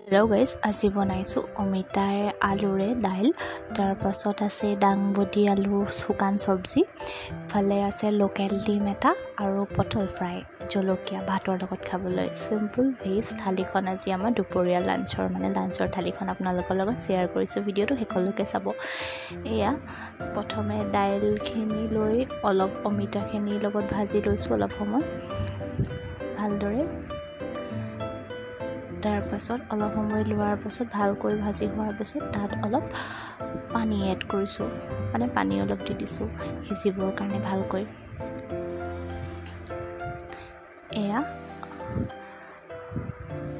Hello guys, আজি বনাইছো অমিতায়ে আলুৰে দাইল তাৰ পাছত আছে ডাংবডি আলু শুকান সবজি ফালে আছে লোকেল ডিম এটা আৰু পটল ফ্ৰাই জলকীয়া ভাতৰ লগত খাবলৈ সিম্পল ভেজ থালিখন আজি আমাৰ দুপৰীয়া লাঞ্চৰ থালিখন আপোনালোকৰ লগত শেয়াৰ কৰিছো ভিডিওটো হেকলৈকে চাব এয়া প্ৰথমে দাইলখিনি লৈ অলপ অমিতাখিনি লগত ভাজি লৈছো অলপ সময় ভালদৰে তাৰ পাছত অলপ সময় লোৱাৰ পাছত ভালকৈ ভাজি হোৱাৰ পাছত তাত অলপ পানী এড কৰিছো মানে পানী অলপ দি দিছো হিজিবৰ কাৰণে ভালকৈ এয়া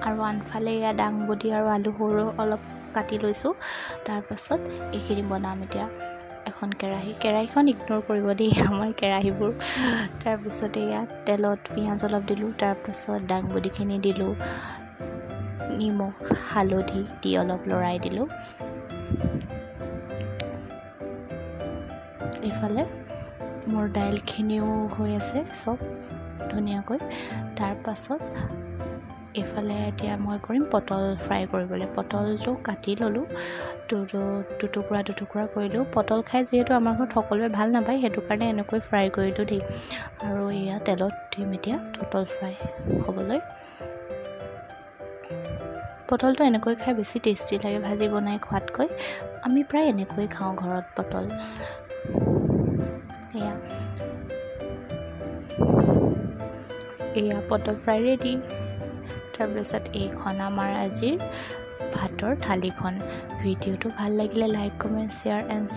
আৰু আনফালে এয়া ডাংবডি আৰু আলু সৰু অলপ কাটি লৈছো তাৰ পাছত এইখিনি বনাম এতিয়া এখন কেৰাহীখন ইগনোৰ কৰিব দেই আমাৰ কেৰাহীবোৰ তাৰ পাছত এয়া তেলত পিয়াজ অলপ দিলো তাৰ পাছত ডাংবডিখিনি দিলো নিমখ হালধি দি অলপ লৰাই দিলো ইফালে মোৰ দাইলখিনিও হৈ আছে সব ধুনীয়াকৈ তাৰ পাছত ইফালে এতিয়া মই কৰিম পটল ফ্ৰাই কৰিবলৈ পটলটো কাটি ললো দুটুকুৰা কৰিলো পটল খাই যেহেতু আমাৰ ঘৰত সকলোৱে ভাল নাপায় হেতু কাৰণে এনেকৈ ফ্ৰাই কৰিলো দেই আৰু এয়া তেলত দিম এতিয়া পটল ফ্ৰাই হ'বলৈ পটলটো এনেকৈ খাই বেছি টেষ্টি লাগে ভাজি বনাই খোৱাতকৈ আমি প্ৰায় এনেকৈ খাওঁ ঘৰত পটল এয়া পটল ফ্ৰাই ৰেডি তাৰ পিছত এইখন আমাৰ আজিৰ ভাতৰ থালিখন ভিডিওটো ভাল লাগিলে লাইক কমেন্ট শ্বেয়াৰ এণ্ড